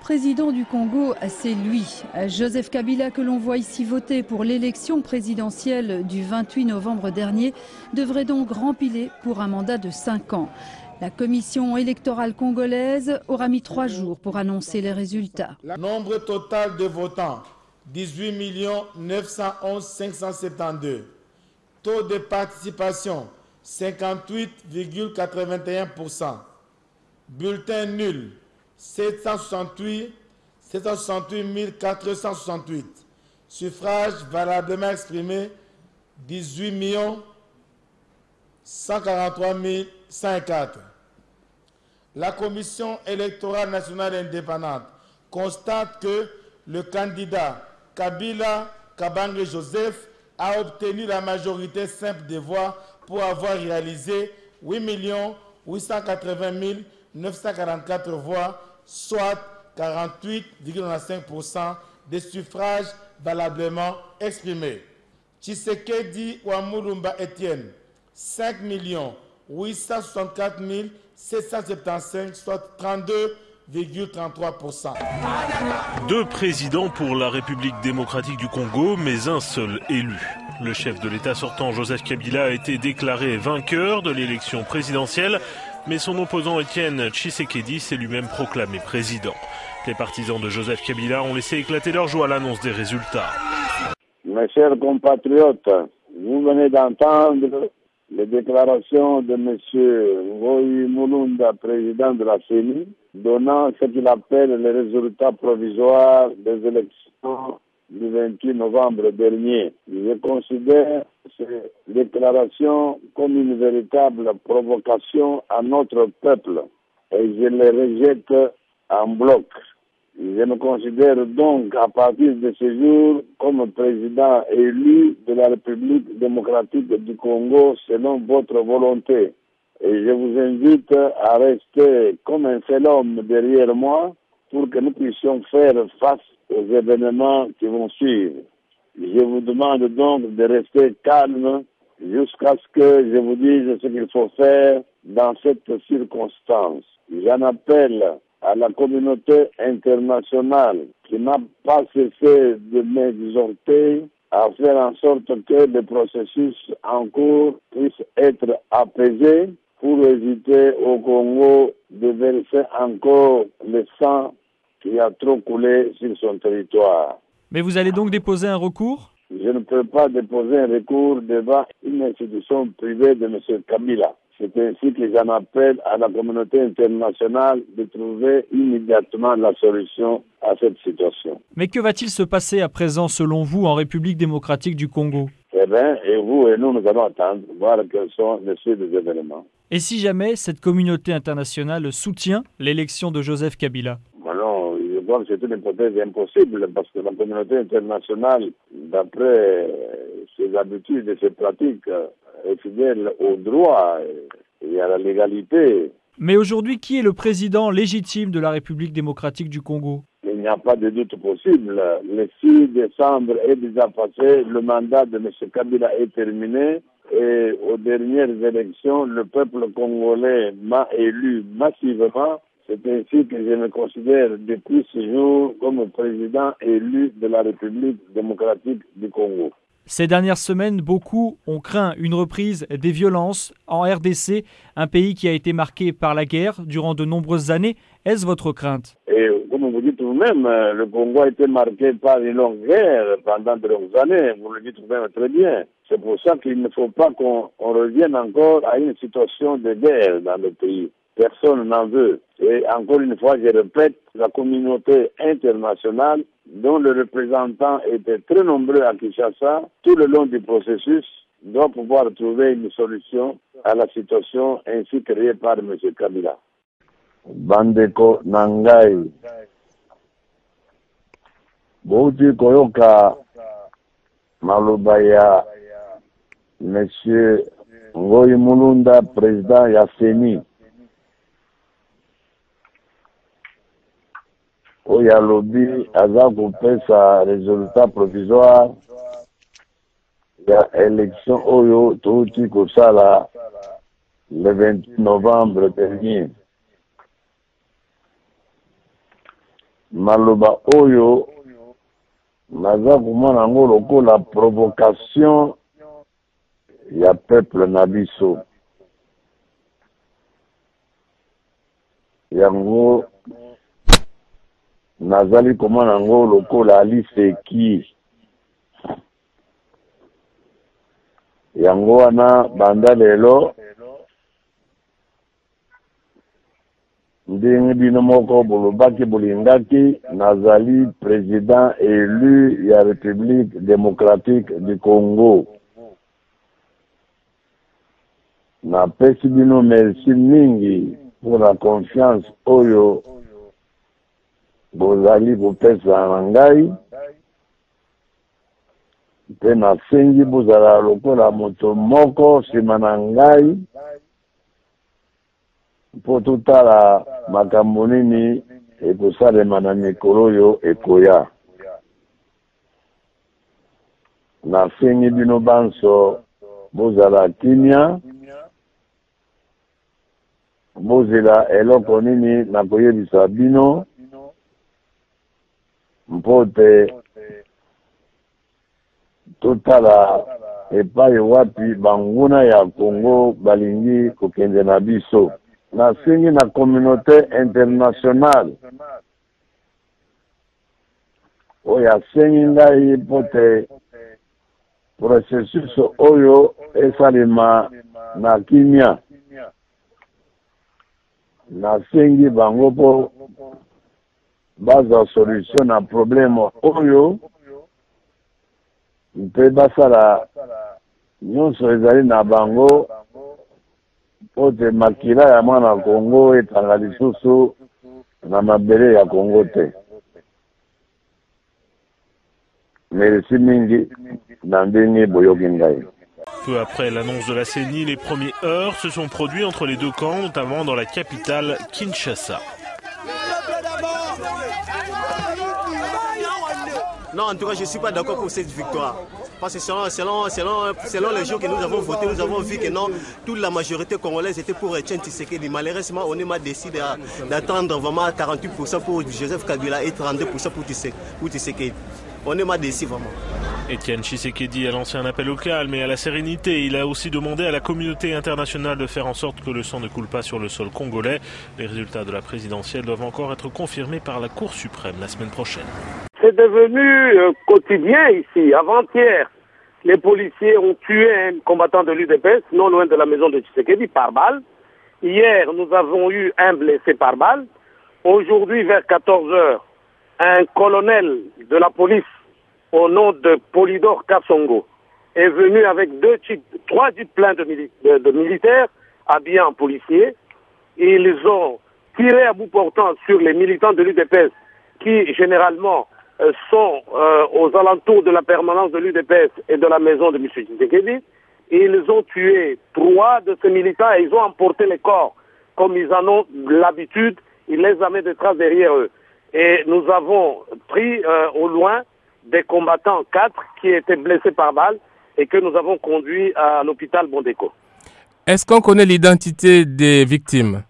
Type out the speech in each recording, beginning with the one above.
président du Congo, c'est lui, Joseph Kabila, que l'on voit ici voter pour l'élection présidentielle du 28 novembre dernier, devrait donc rempiler pour un mandat de 5 ans. La commission électorale congolaise aura mis 3 jours pour annoncer les résultats. Nombre total de votants, 18 911 572. Taux de participation, 58,81%. Bulletin nul, 768 468. Suffrages valablement exprimés, 18 143 104. La Commission électorale nationale indépendante constate que le candidat Kabila Kabange Joseph a obtenu la majorité simple des voix pour avoir réalisé 8 880 944 voix, soit 48,5% des suffrages valablement exprimés. Tshisekedi Ouamouloumba Etienne, 5 864 775, soit 32,33%. Deux présidents pour la République démocratique du Congo, mais un seul élu. Le chef de l'État sortant, Joseph Kabila, a été déclaré vainqueur de l'élection présidentielle, mais son opposant Étienne Tshisekedi s'est lui-même proclamé président. Les partisans de Joseph Kabila ont laissé éclater leur joie à l'annonce des résultats. Mes chers compatriotes, vous venez d'entendre les déclarations de M. Ngoyi Mulunda, président de la CENI, donnant ce qu'il appelle les résultats provisoires des élections du 28 novembre dernier. Je considère ces déclarations comme une véritable provocation à notre peuple et je les rejette en bloc. Je me considère donc à partir de ce jour comme président élu de la République démocratique du Congo selon votre volonté. Et je vous invite à rester comme un seul homme derrière moi pour que nous puissions faire face aux événements qui vont suivre. Je vous demande donc de rester calme jusqu'à ce que je vous dise ce qu'il faut faire dans cette circonstance. J'en appelle à la communauté internationale qui n'a pas cessé de m'exhorter à faire en sorte que le processus en cours puisse être apaisé pour éviter au Congo de verser encore le sang qui a trop coulé sur son territoire. Mais vous allez donc déposer un recours ? Je ne peux pas déposer un recours devant une institution privée de M. Kabila. C'est ainsi que j'en appelle à la communauté internationale de trouver immédiatement la solution à cette situation. Mais que va-t-il se passer à présent, selon vous, en République démocratique du Congo ? Eh bien, et vous et nous allons attendre, voir quels sont les suites des événements. Et si jamais cette communauté internationale soutient l'élection de Joseph Kabila ? Non, je crois que c'est une hypothèse impossible parce que la communauté internationale, d'après ses habitudes et ses pratiques, est fidèle au droit et à la légalité. Mais aujourd'hui, qui est le président légitime de la République démocratique du Congo ? Il n'y a pas de doute possible. Le 6 décembre est déjà passé, le mandat de M. Kabila est terminé et aux dernières élections, le peuple congolais m'a élu massivement. C'est ainsi que je me considère depuis ce jour comme président élu de la République démocratique du Congo. Ces dernières semaines, beaucoup ont craint une reprise des violences en RDC, un pays qui a été marqué par la guerre durant de nombreuses années. Est-ce votre crainte ? Et comme vous dites vous-même, le Congo a été marqué par une longue guerre pendant de longues années. Vous le dites vous-même très bien. C'est pour ça qu'il ne faut pas qu'on revienne encore à une situation de guerre dans le pays. Personne n'en veut. Et encore une fois, je répète, la communauté internationale, dont les représentants étaient très nombreux à Kinshasa, tout le long du processus, doit pouvoir trouver une solution à la situation ainsi créée par M. Kabila. Bandeko Nangai. Bouti Koyoka Malubaya, M. Ngoyi Mulunda, président Yasseni. Oyo alobi aza kopesa résultat provisoire ya élection oyo touti kosala le 28 novembre dernier. maloba oyo naza komona yango lokola provocation ya peuple na biso. Yango nazali komona yango lokola aliseki. Yango wana banda lelo ndenge bino moko bolobaki bolingaki nazali président élu ya République démocratique du Congo. Napesi bino merci mingi pour la confiance oyo bozali kopesa na ngai. Mpe nasengi bozala lokola moto moko nsima na ngai mpo totala makambo nini ekosalema na mikolo oyo ekoya. Nasengi bino banso bozala kimia, bozela eloko nini nakoyebisa bino mpo te totala epai wapi banguna ya Congo balingi kokende na biso. Nasengi na communauté internationale oyo asengi ngai mpo te processus oyo esalema na kimia. Nasengi bango mpo bazwa solution na problème oyo mpe basala nyonso ezali na bango mpo te makila ya mwana Congo etanga lisusu na mabele ya Congo te. Merci mingi na ndenge boyoki ngai. Peu après l'annonce de la CENI, les premiers heurts se sont produits entre les deux camps, notamment dans la capitale Kinshasa. Non, en tout cas, je ne suis pas d'accord pour cette victoire. Parce que selon les jours que nous avons voté, nous avons vu que non, toute la majorité congolaise était pour Etienne Tshisekedi. Malheureusement, on est décidé d'attendre vraiment 48% pour Joseph Kabila et 32% pour Tshisekedi. On est décidé vraiment. Etienne Tshisekedi a lancé un appel au calme et à la sérénité. Il a aussi demandé à la communauté internationale de faire en sorte que le sang ne coule pas sur le sol congolais. Les résultats de la présidentielle doivent encore être confirmés par la Cour suprême la semaine prochaine. C'est devenu quotidien ici. Avant-hier, les policiers ont tué un combattant de l'UDPS, non loin de la maison de Tshisekedi, par balle. Hier, nous avons eu un blessé par balle. Aujourd'hui, vers 14h, un colonel de la police au nom de Polydor Kassongo est venu avec 3 jeeps pleins de militaires habillés en policiers. Ils ont tiré à bout portant sur les militants de l'UDPS qui, généralement, sont aux alentours de la permanence de l'UDPS et de la maison de M. Tshisekedi. Ils ont tué 3 de ces militants et ils ont emporté les corps. Comme ils en ont l'habitude, ils les amènent de traces derrière eux. Et nous avons pris au loin des combattants 4 qui étaient blessés par balle et que nous avons conduits à l'hôpital Bondeko. Est-ce qu'on connaît l'identité des victimes?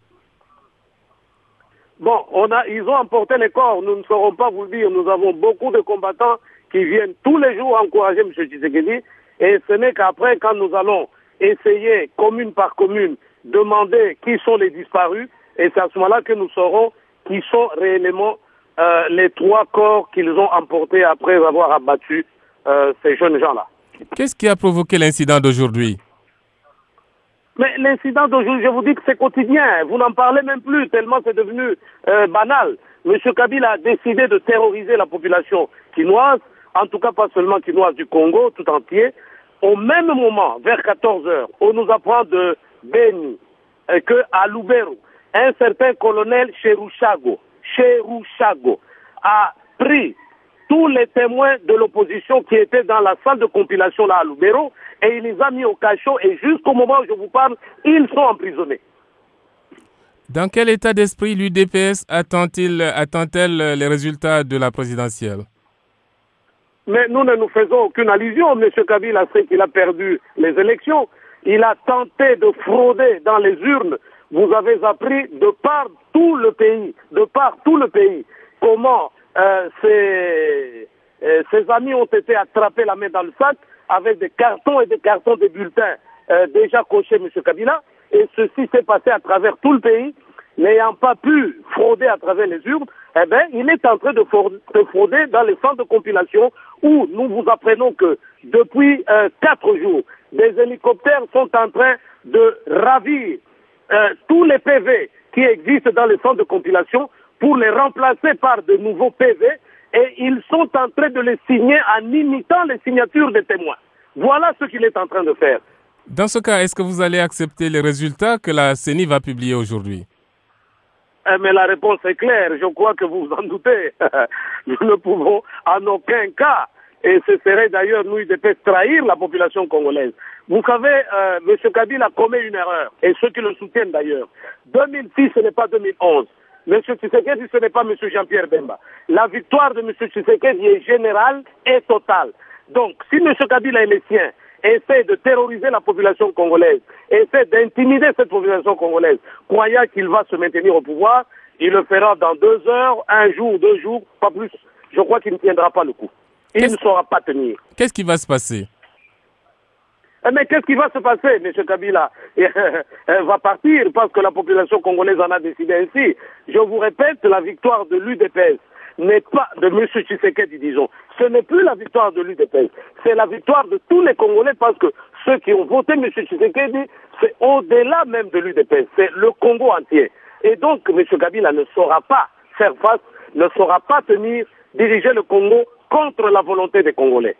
Bon, ils ont emporté les corps, nous ne saurons pas vous le dire. Nous avons beaucoup de combattants qui viennent tous les jours encourager M. Tshisekedi. Et ce n'est qu'après, quand nous allons essayer, commune par commune, demander qui sont les disparus, et c'est à ce moment-là que nous saurons qui sont réellement les 3 corps qu'ils ont emportés après avoir abattu ces jeunes gens-là. Qu'est-ce qui a provoqué l'incident d'aujourd'hui? Mais l'incident d'aujourd'hui, je vous dis que c'est quotidien. Vous n'en parlez même plus, tellement c'est devenu banal. M. Kabila a décidé de terroriser la population quinoise, en tout cas pas seulement quinoise du Congo, tout entier. Au même moment, vers 14h, on nous apprend de Beni qu'à Lubero, un certain colonel Cherushago a pris tous les témoins de l'opposition qui étaient dans la salle de compilation là à Lubero et il les a mis au cachot et jusqu'au moment où je vous parle, ils sont emprisonnés. Dans quel état d'esprit l'UDPS attend-elle les résultats de la présidentielle? Mais nous ne nous faisons aucune allusion. M. Kabila sait qu'il a perdu les élections. Il a tenté de frauder dans les urnes. Vous avez appris de par tout le pays, comment ses amis ont été attrapés la main dans le sac avec des cartons et des cartons de bulletins déjà cochés, M. Kabila. Et ceci s'est passé à travers tout le pays. N'ayant pas pu frauder à travers les urnes, eh bien, il est en train de frauder dans les centres de compilation où nous vous apprenons que depuis 4 jours, des hélicoptères sont en train de ravir tous les PV qui existent dans les centres de compilation pour les remplacer par de nouveaux PV et ils sont en train de les signer en imitant les signatures des témoins. Voilà ce qu'il est en train de faire. Dans ce cas, est-ce que vous allez accepter les résultats que la CENI va publier aujourd'hui? Mais la réponse est claire, je crois que vous vous en doutez. Nous ne pouvons en aucun cas, et ce serait d'ailleurs nous UDPS trahir la population congolaise. Vous savez, M. Kabila commet une erreur, et ceux qui le soutiennent d'ailleurs. 2006, ce n'est pas 2011. M. Tshisekedi, ce n'est pas M. Jean-Pierre Bemba. La victoire de M. Tshisekedi est générale et totale. Donc, si M. Kabila et les siens essaie de terroriser la population congolaise, essaie d'intimider cette population congolaise, croyant qu'il va se maintenir au pouvoir, il le fera dans 2 heures, 1 jour, 2 jours, pas plus. Je crois qu'il ne tiendra pas le coup. Il ne saura pas tenir. Qu'est-ce qui va se passer? Mais qu'est-ce qui va se passer, M. Kabila? Elle va partir parce que la population congolaise en a décidé ainsi. Je vous répète, la victoire de l'UDPS n'est pas de M. Tshisekedi, disons. Ce n'est plus la victoire de l'UDPS. C'est la victoire de tous les Congolais parce que ceux qui ont voté M. Tshisekedi, c'est au-delà même de l'UDPS. C'est le Congo entier. Et donc, M. Kabila ne saura pas faire face, ne saura pas diriger le Congo contre la volonté des Congolais.